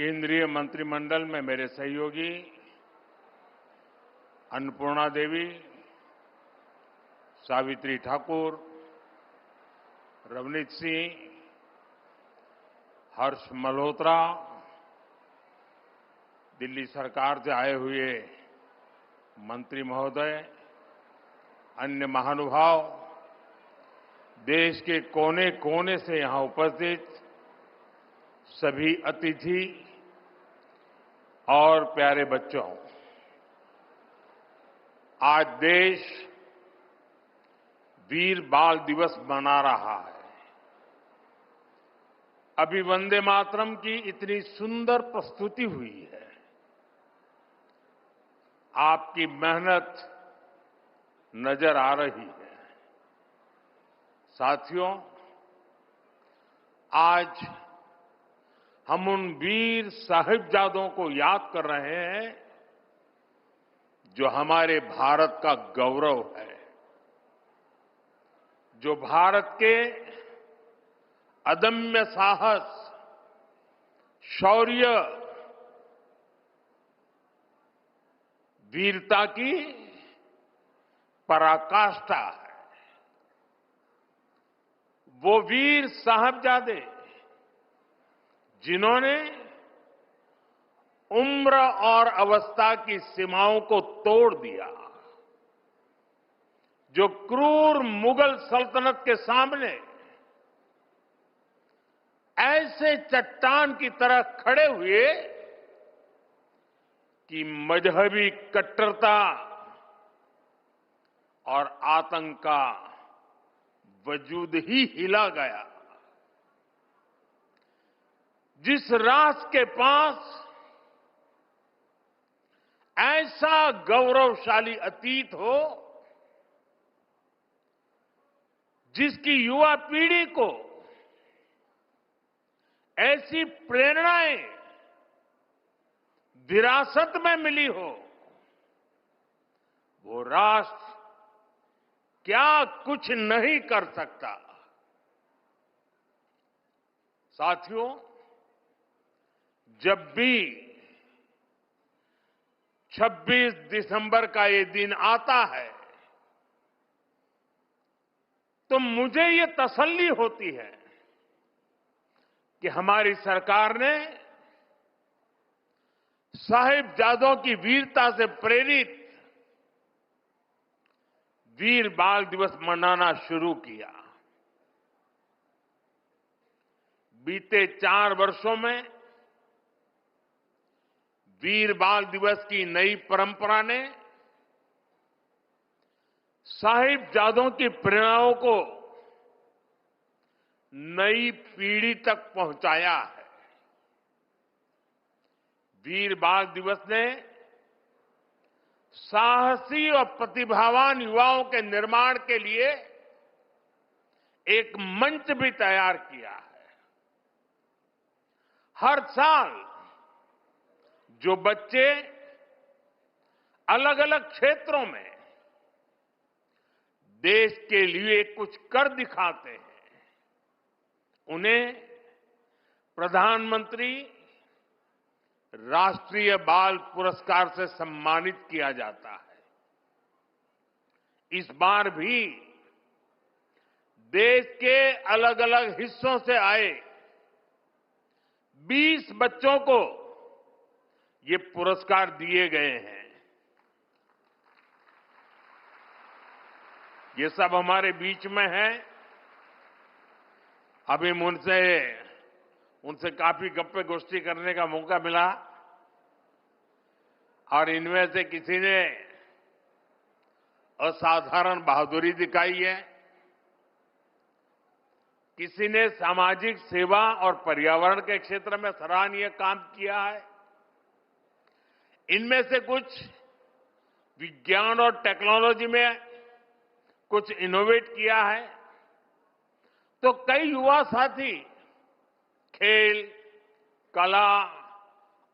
केंद्रीय मंत्रिमंडल में मेरे सहयोगी अन्नपूर्णा देवी, सावित्री ठाकुर, रवनीत सिंह, हर्ष मल्होत्रा, दिल्ली सरकार से आए हुए मंत्री महोदय, अन्य महानुभाव, देश के कोने कोने से यहां उपस्थित सभी अतिथि और प्यारे बच्चों, आज देश वीर बाल दिवस मना रहा है। अभी वंदे मातरम की इतनी सुंदर प्रस्तुति हुई है। आपकी मेहनत नजर आ रही है। साथियों, आज हम उन वीर साहिबजादों को याद कर रहे हैं जो हमारे भारत का गौरव है, जो भारत के अदम्य साहस, शौर्य, वीरता की पराकाष्ठा है। वो वीर साहिबजादे जिन्होंने उम्र और अवस्था की सीमाओं को तोड़ दिया, जो क्रूर मुगल सल्तनत के सामने ऐसे चट्टान की तरह खड़े हुए कि मजहबी कट्टरता और आतंक का वजूद ही हिला गया। जिस राष्ट्र के पास ऐसा गौरवशाली अतीत हो, जिसकी युवा पीढ़ी को ऐसी प्रेरणाएं विरासत में मिली हो, वो राष्ट्र क्या कुछ नहीं कर सकता। साथियों, जब भी 26 दिसंबर का ये दिन आता है तो मुझे ये तसल्ली होती है कि हमारी सरकार ने साहिबजादों की वीरता से प्रेरित वीर बाल दिवस मनाना शुरू किया। बीते 4 वर्षों में वीर बाल दिवस की नई परंपरा ने साहिबजादों की प्रेरणाओं को नई पीढ़ी तक पहुंचाया है। वीर बाल दिवस ने साहसी और प्रतिभावान युवाओं के निर्माण के लिए एक मंच भी तैयार किया है। हर साल जो बच्चे अलग अलग क्षेत्रों में देश के लिए कुछ कर दिखाते हैं, उन्हें प्रधानमंत्री राष्ट्रीय बाल पुरस्कार से सम्मानित किया जाता है। इस बार भी देश के अलग अलग हिस्सों से आए 20 बच्चों को ये पुरस्कार दिए गए हैं। ये सब हमारे बीच में है। अभी उनसे काफी गप्पे गोष्ठी करने का मौका मिला और इनमें से किसी ने असाधारण बहादुरी दिखाई है, किसी ने सामाजिक सेवा और पर्यावरण के क्षेत्र में सराहनीय काम किया है। इनमें से कुछ विज्ञान और टेक्नोलॉजी में कुछ इनोवेट किया है, तो कई युवा साथी खेल, कला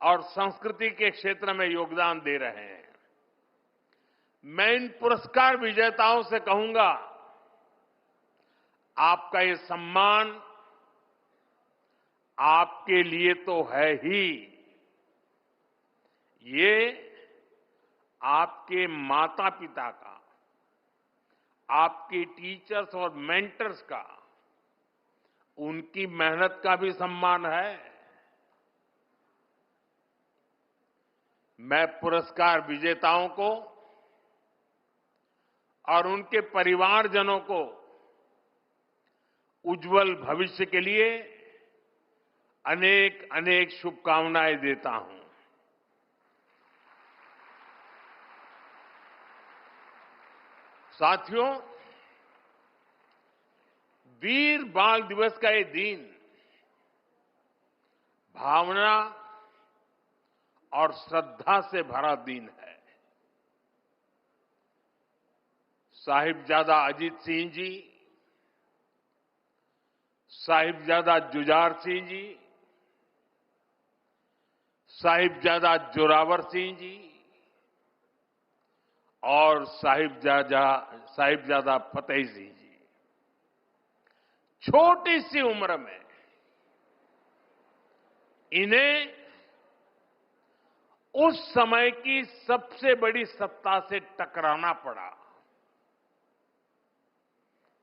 और संस्कृति के क्षेत्र में योगदान दे रहे हैं। मैं इन पुरस्कार विजेताओं से कहूंगा, आपका ये सम्मान आपके लिए तो है ही, ये आपके माता पिता का, आपके टीचर्स और मेंटर्स का, उनकी मेहनत का भी सम्मान है। मैं पुरस्कार विजेताओं को और उनके परिवारजनों को उज्जवल भविष्य के लिए अनेक अनेक शुभकामनाएं देता हूं। साथियों, वीर बाल दिवस का ये दिन भावना और श्रद्धा से भरा दिन है। साहिबजादा अजीत सिंह जी, साहिबजादा जुझार सिंह जी, साहिबजादा जोरावर सिंह जी और साहिबजादा फतेह सिंह जी छोटी सी उम्र में इन्हें उस समय की सबसे बड़ी सत्ता से टकराना पड़ा।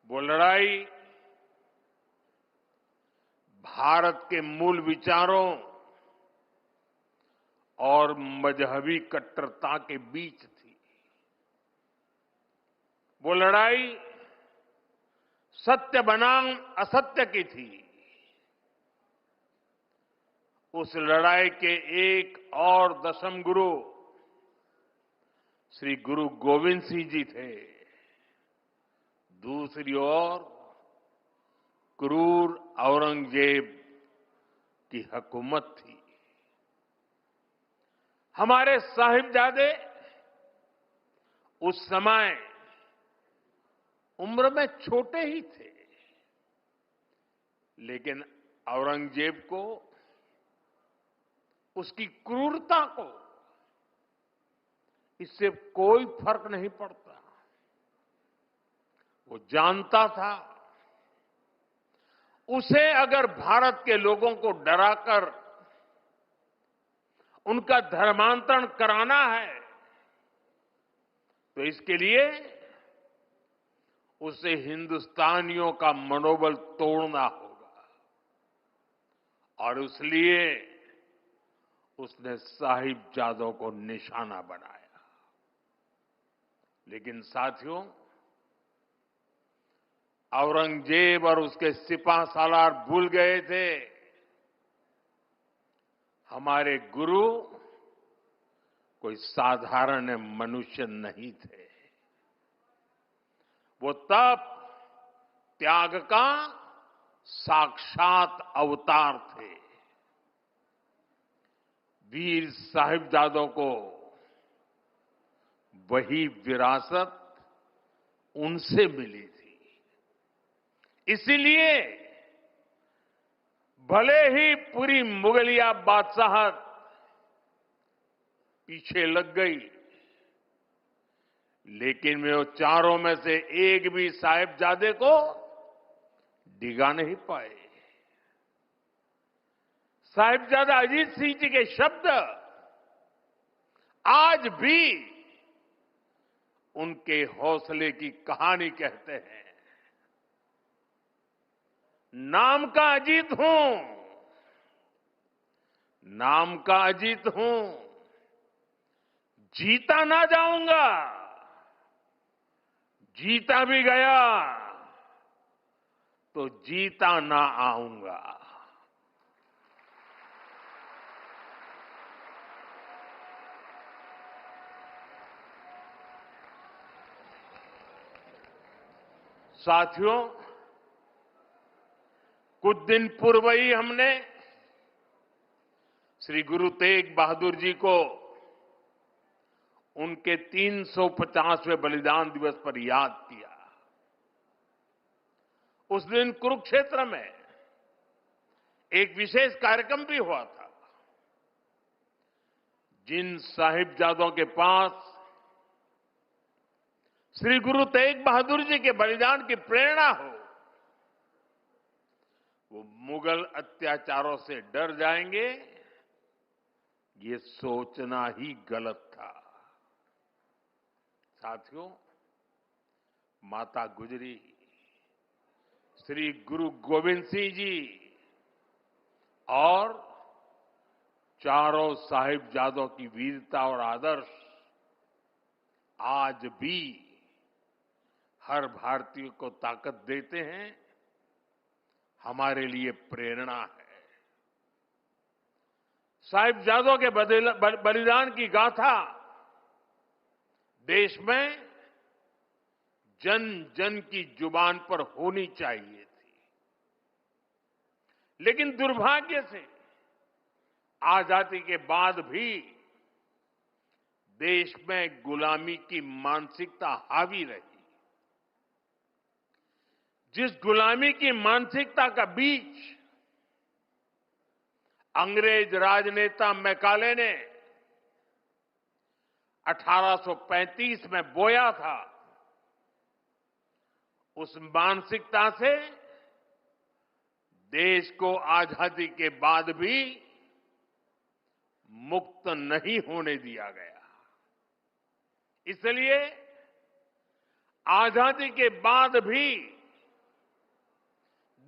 वो लड़ाई भारत के मूल विचारों और मजहबी कट्टरता के बीच थी। वो लड़ाई सत्य बनाम असत्य की थी। उस लड़ाई के एक और दशम गुरु श्री गुरु गोविंद सिंह जी थे। दूसरी ओर क्रूर औरंगजेब की हुकूमत थी। हमारे साहिबजादे उस समय उम्र में छोटे ही थे, लेकिन औरंगजेब को, उसकी क्रूरता को इससे कोई फर्क नहीं पड़ता। वो जानता था उसे अगर भारत के लोगों को डराकर उनका धर्मांतरण कराना है तो इसके लिए उसे हिंदुस्तानियों का मनोबल तोड़ना होगा, और इसलिए उसने साहिबजादों को निशाना बनाया। लेकिन साथियों, औरंगजेब और उसके सिपह सालार भूल गए थे हमारे गुरु कोई साधारण मनुष्य नहीं थे। वो तप त्याग का साक्षात अवतार थे। वीर साहिबजादों को वही विरासत उनसे मिली थी। इसीलिए भले ही पूरी मुगलिया बादशाहत पीछे लग गई, लेकिन वे वो चारों में से एक भी साहिबजादे को डिगा नहीं पाए। साहिबजादा अजीत सिंह जी के शब्द आज भी उनके हौसले की कहानी कहते हैं। नाम का अजीत हूं, नाम का अजीत हूं, जीता ना जाऊंगा, जीता भी गया तो जीता ना आऊंगा। साथियों, कुछ दिन पूर्व ही हमने श्री गुरु तेग बहादुर जी को उनके 350वें बलिदान दिवस पर याद किया। उस दिन कुरुक्षेत्र में एक विशेष कार्यक्रम भी हुआ था। जिन साहिबजादों के पास श्री गुरु तेग बहादुर जी के बलिदान की प्रेरणा हो, वो मुगल अत्याचारों से डर जाएंगे ये सोचना ही गलत था। साथियों, माता गुजरी, श्री गुरु गोविंद सिंह जी और चारों साहिबजादों की वीरता और आदर्श आज भी हर भारतीय को ताकत देते हैं, हमारे लिए प्रेरणा है। साहिबजादों के बलिदान की गाथा देश में जन जन की जुबान पर होनी चाहिए थी, लेकिन दुर्भाग्य से आजादी के बाद भी देश में गुलामी की मानसिकता हावी रही। जिस गुलामी की मानसिकता का बीज अंग्रेज राजनेता मैकाले ने 1835 में बोया था, उस मानसिकता से देश को आजादी के बाद भी मुक्त नहीं होने दिया गया। इसलिए आजादी के बाद भी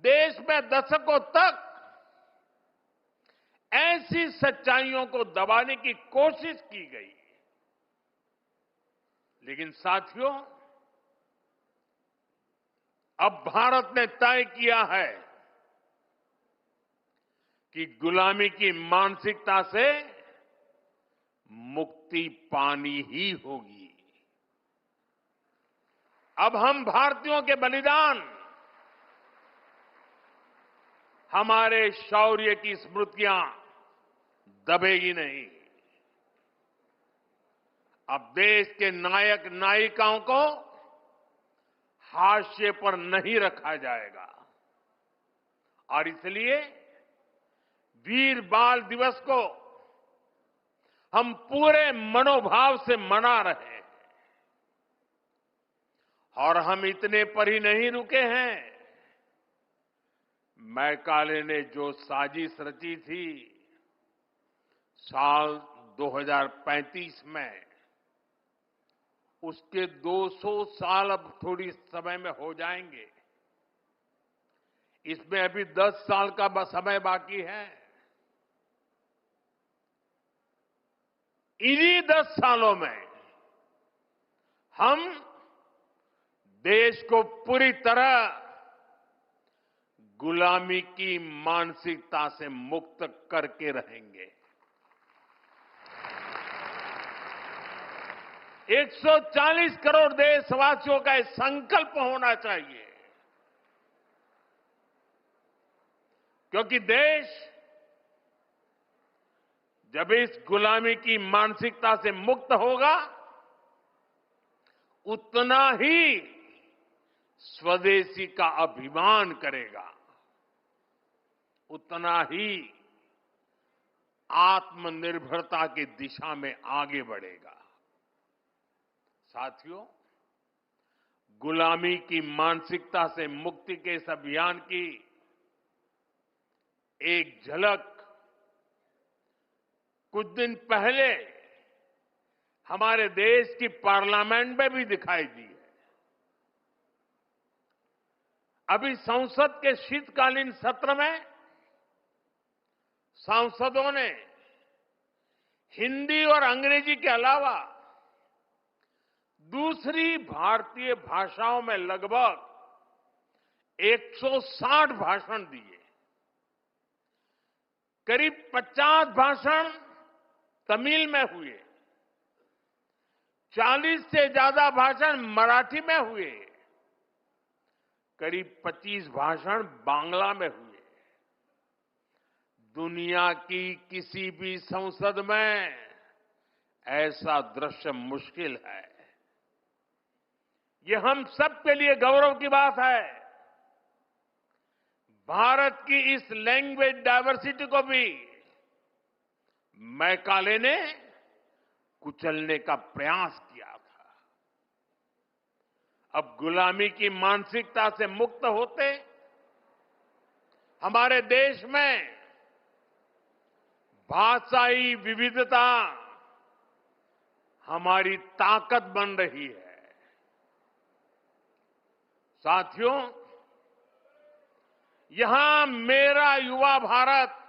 देश में दशकों तक ऐसी सच्चाइयों को दबाने की कोशिश की गई। लेकिन साथियों, अब भारत ने तय किया है कि गुलामी की मानसिकता से मुक्ति पानी ही होगी। अब हम भारतीयों के बलिदान, हमारे शौर्य की स्मृतियां दबेगी नहीं। अब देश के नायक नायिकाओं को हाशिए पर नहीं रखा जाएगा और इसलिए वीर बाल दिवस को हम पूरे मनोभाव से मना रहे हैं। और हम इतने पर ही नहीं रुके हैं। मैकाले ने जो साजिश रची थी साल 2035 में, उसके 200 साल अब थोड़ी समय में हो जाएंगे। इसमें अभी 10 साल का समय बाकी है। इन्हीं 10 सालों में हम देश को पूरी तरह गुलामी की मानसिकता से मुक्त करके रहेंगे। 140 करोड़ देशवासियों का एक संकल्प होना चाहिए, क्योंकि देश जब इस गुलामी की मानसिकता से मुक्त होगा, उतना ही स्वदेशी का अभिमान करेगा, उतना ही आत्मनिर्भरता की दिशा में आगे बढ़ेगा। साथियों, गुलामी की मानसिकता से मुक्ति के इस अभियान की एक झलक कुछ दिन पहले हमारे देश की पार्लियामेंट में भी दिखाई दी है। अभी संसद के शीतकालीन सत्र में सांसदों ने हिंदी और अंग्रेजी के अलावा दूसरी भारतीय भाषाओं में लगभग 160 भाषण दिए। करीब 50 भाषण तमिल में हुए, 40 से ज्यादा भाषण मराठी में हुए, करीब 25 भाषण बांग्ला में हुए। दुनिया की किसी भी संसद में ऐसा दृश्य मुश्किल है। ये हम सब के लिए गौरव की बात है। भारत की इस लैंग्वेज डायवर्सिटी को भी मैकाले ने कुचलने का प्रयास किया था। अब गुलामी की मानसिकता से मुक्त होते हमारे देश में भाषाई विविधता हमारी ताकत बन रही है। साथियों, यहां मेरा युवा भारत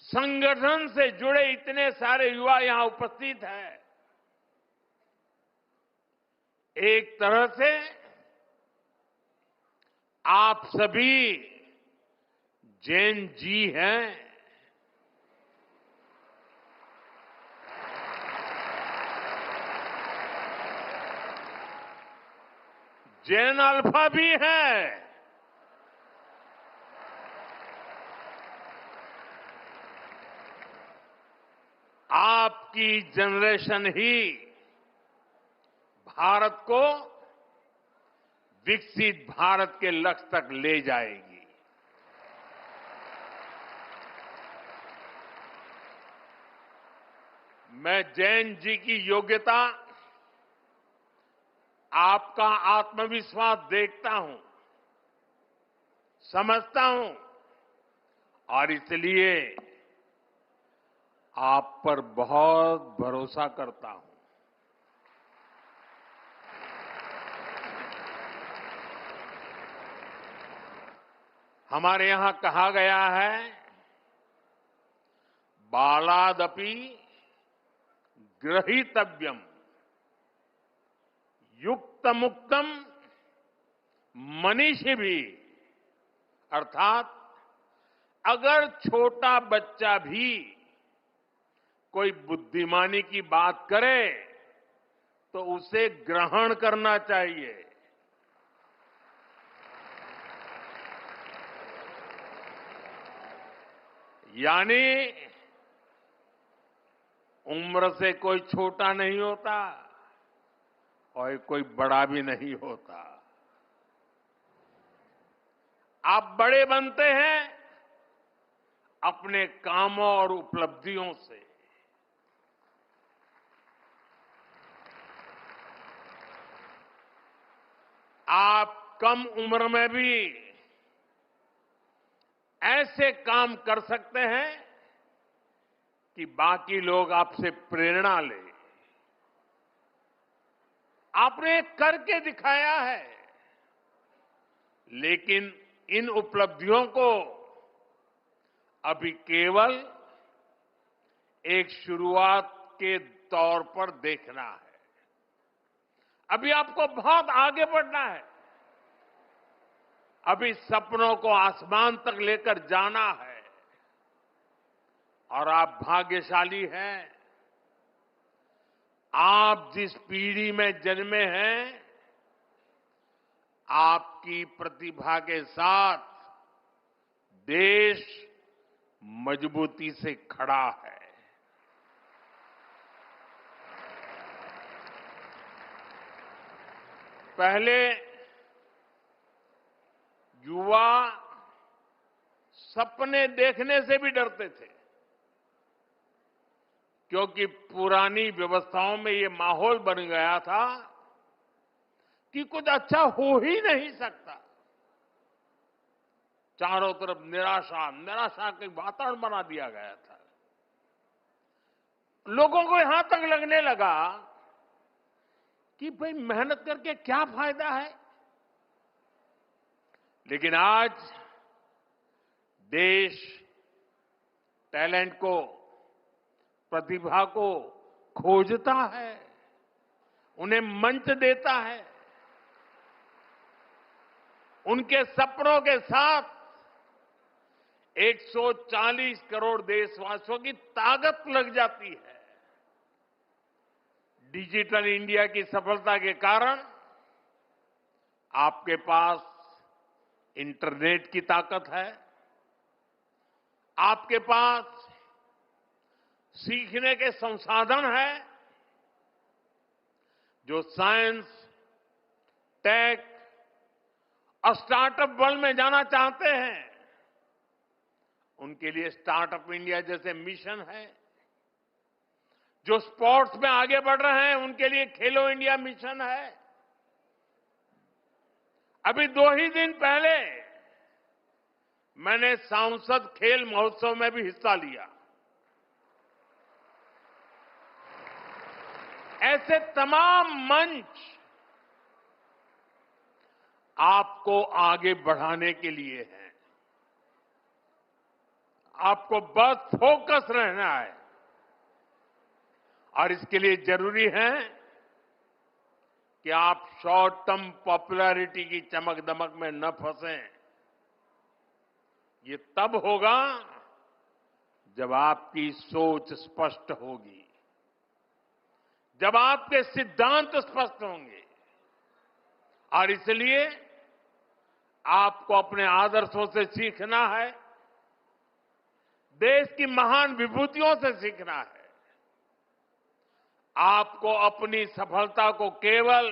संगठन से जुड़े इतने सारे युवा यहां उपस्थित हैं। एक तरह से आप सभी जैन जी हैं। जैन अल्फा भी है। आपकी जनरेशन ही भारत को विकसित भारत के लक्ष्य तक ले जाएगी। मैं जैन जी की योग्यता, आपका आत्मविश्वास देखता हूं, समझता हूं और इसलिए आप पर बहुत भरोसा करता हूं। हमारे यहां कहा गया है, बालादपि ग्रहीतव्यम युक्त मुक्तम मनीषी भी, अर्थात अगर छोटा बच्चा भी कोई बुद्धिमानी की बात करे तो उसे ग्रहण करना चाहिए। यानी उम्र से कोई छोटा नहीं होता और कोई बड़ा भी नहीं होता। आप बड़े बनते हैं अपने कामों और उपलब्धियों से। आप कम उम्र में भी ऐसे काम कर सकते हैं कि बाकी लोग आपसे प्रेरणा लें। आपने करके दिखाया है, लेकिन इन उपलब्धियों को अभी केवल एक शुरुआत के तौर पर देखना है। अभी आपको बहुत आगे बढ़ना है। अभी सपनों को आसमान तक लेकर जाना है। और आप भाग्यशाली हैं। आप जिस पीढ़ी में जन्मे हैं, आपकी प्रतिभा के साथ देश मजबूती से खड़ा है। पहले युवा सपने देखने से भी डरते थे, क्योंकि पुरानी व्यवस्थाओं में ये माहौल बन गया था कि कुछ अच्छा हो ही नहीं सकता। चारों तरफ निराशा निराशा के वातावरण बना दिया गया था। लोगों को यहां तक लगने लगा कि भाई मेहनत करके क्या फायदा है। लेकिन आज देश टैलेंट को, प्रतिभा को खोजता है, उन्हें मंच देता है। उनके सपनों के साथ 140 करोड़ देशवासियों की ताकत लग जाती है। डिजिटल इंडिया की सफलता के कारण आपके पास इंटरनेट की ताकत है, आपके पास सीखने के संसाधन हैं। जो साइंस, टेक और स्टार्टअप वर्ल्ड में जाना चाहते हैं, उनके लिए स्टार्टअप इंडिया जैसे मिशन है। जो स्पोर्ट्स में आगे बढ़ रहे हैं, उनके लिए खेलो इंडिया मिशन है। अभी 2 ही दिन पहले मैंने सांसद खेल महोत्सव में भी हिस्सा लिया। ऐसे तमाम मंच आपको आगे बढ़ाने के लिए हैं। आपको बस फोकस रहना है और इसके लिए जरूरी है कि आप शॉर्ट टर्म पॉपुलैरिटी की चमक दमक में न फंसें। ये तब होगा जब आपकी सोच स्पष्ट होगी, जब आपके सिद्धांत स्पष्ट होंगे। और इसलिए आपको अपने आदर्शों से सीखना है, देश की महान विभूतियों से सीखना है। आपको अपनी सफलता को केवल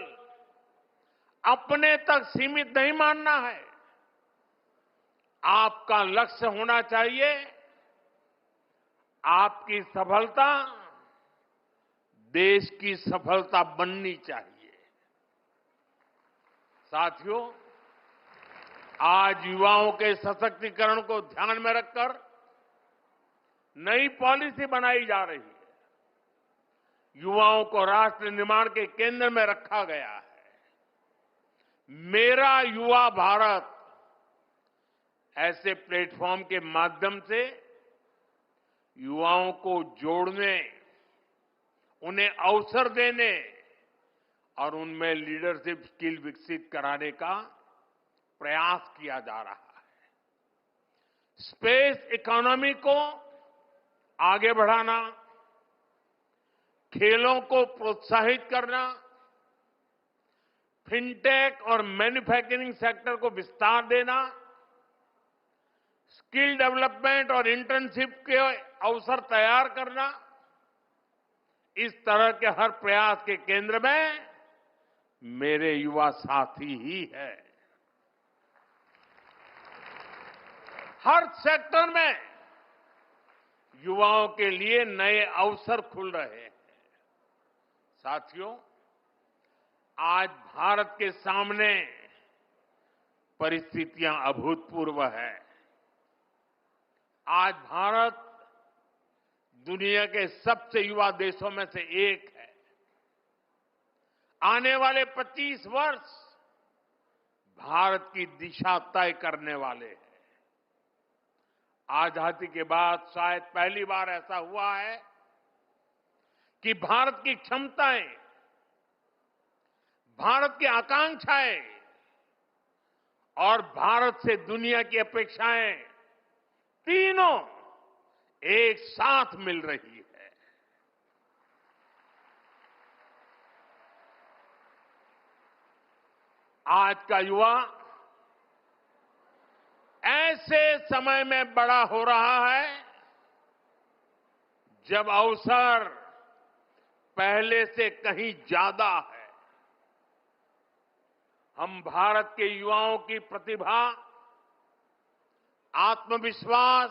अपने तक सीमित नहीं मानना है। आपका लक्ष्य होना चाहिए, आपकी सफलता देश की सफलता बननी चाहिए। साथियों, आज युवाओं के सशक्तिकरण को ध्यान में रखकर नई पॉलिसी बनाई जा रही है। युवाओं को राष्ट्र निर्माण के केंद्र में रखा गया है। मेरा युवा भारत ऐसे प्लेटफॉर्म के माध्यम से युवाओं को जोड़ने, उन्हें अवसर देने और उनमें लीडरशिप स्किल विकसित कराने का प्रयास किया जा रहा है। स्पेस इकोनॉमी को आगे बढ़ाना, खेलों को प्रोत्साहित करना, फिनटेक और मैन्युफैक्चरिंग सेक्टर को विस्तार देना, स्किल डेवलपमेंट और इंटर्नशिप के अवसर तैयार करना, इस तरह के हर प्रयास के केंद्र में मेरे युवा साथी ही है। हर सेक्टर में युवाओं के लिए नए अवसर खुल रहे हैं। साथियों, आज भारत के सामने परिस्थितियां अभूतपूर्व है। आज भारत दुनिया के सबसे युवा देशों में से एक है। आने वाले 25 वर्ष भारत की दिशा तय करने वाले हैं। आजादी के बाद शायद पहली बार ऐसा हुआ है कि भारत की क्षमताएं, भारत की आकांक्षाएं और भारत से दुनिया की अपेक्षाएं तीनों एक साथ मिल रही है। आज का युवा ऐसे समय में बड़ा हो रहा है जब अवसर पहले से कहीं ज्यादा है। हम भारत के युवाओं की प्रतिभा, आत्मविश्वास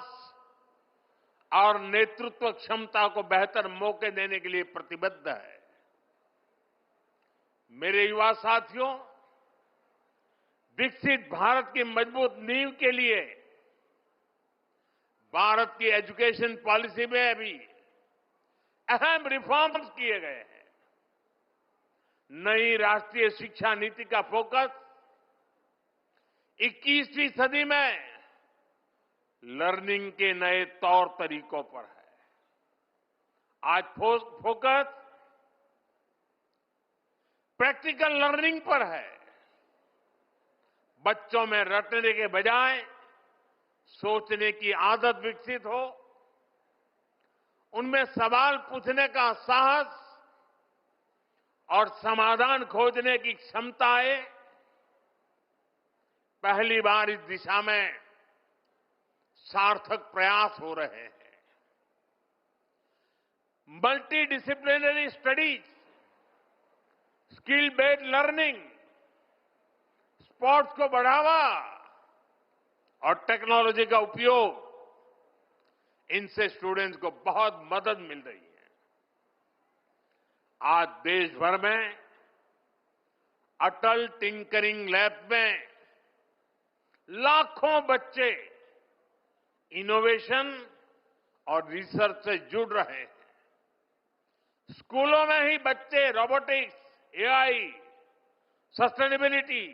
और नेतृत्व क्षमता को बेहतर मौके देने के लिए प्रतिबद्ध है। मेरे युवा साथियों, विकसित भारत की मजबूत नींव के लिए भारत की एजुकेशन पॉलिसी में भी अहम रिफॉर्म्स किए गए हैं। नई राष्ट्रीय शिक्षा नीति का फोकस 21वीं सदी में लर्निंग के नए तौर तरीकों पर है। आज फोकस प्रैक्टिकल लर्निंग पर है। बच्चों में रटने के बजाय सोचने की आदत विकसित हो, उनमें सवाल पूछने का साहस और समाधान खोजने की क्षमता आए। पहली बार इस दिशा में सार्थक प्रयास हो रहे हैं। Multi disciplinary studies, skill based learning, sports को बढ़ावा और टेक्नोलॉजी का उपयोग, इनसे स्टूडेंट्स को बहुत मदद मिल रही है। आज देश भर में अटल टिंकरिंग लैब में लाखों बच्चे इनोवेशन और रिसर्च से जुड़ रहे हैं। स्कूलों में ही बच्चे रोबोटिक्स, एआई, सस्टेनेबिलिटी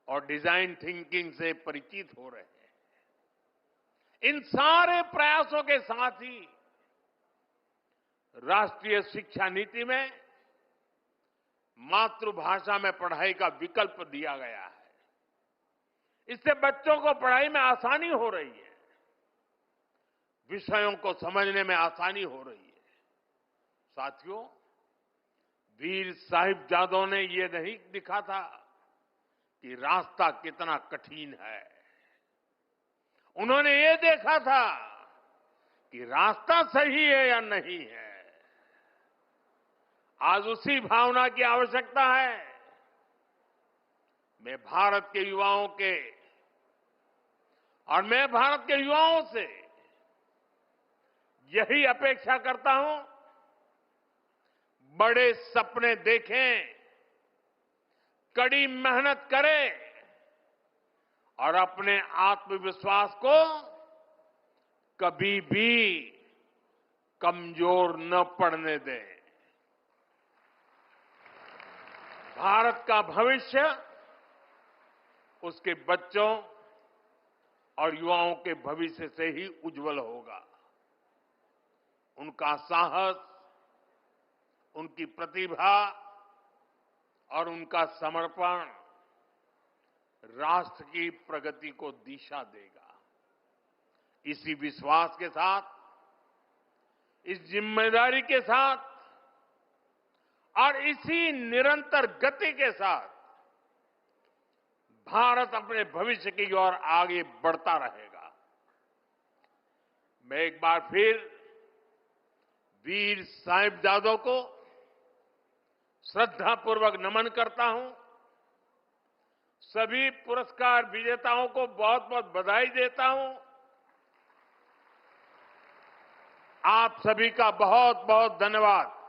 और डिजाइन थिंकिंग से परिचित हो रहे हैं। इन सारे प्रयासों के साथ ही राष्ट्रीय शिक्षा नीति में मातृभाषा में पढ़ाई का विकल्प दिया गया है। इससे बच्चों को पढ़ाई में आसानी हो रही है, विषयों को समझने में आसानी हो रही है। साथियों, वीर साहिबजादों ने ये नहीं दिखा था कि रास्ता कितना कठिन है। उन्होंने ये देखा था कि रास्ता सही है या नहीं है। आज उसी भावना की आवश्यकता है। मैं भारत के युवाओं से यही अपेक्षा करता हूं, बड़े सपने देखें, कड़ी मेहनत करें और अपने आत्मविश्वास को कभी भी कमजोर न पड़ने दें। भारत का भविष्य उसके बच्चों और युवाओं के भविष्य से ही उज्जवल होगा। उनका साहस, उनकी प्रतिभा और उनका समर्पण राष्ट्र की प्रगति को दिशा देगा। इसी विश्वास के साथ, इस जिम्मेदारी के साथ और इसी निरंतर गति के साथ भारत अपने भविष्य की ओर आगे बढ़ता रहेगा। मैं एक बार फिर वीर साहिबजादों को श्रद्धापूर्वक नमन करता हूं। सभी पुरस्कार विजेताओं को बहुत बहुत बधाई देता हूं। आप सभी का बहुत बहुत धन्यवाद।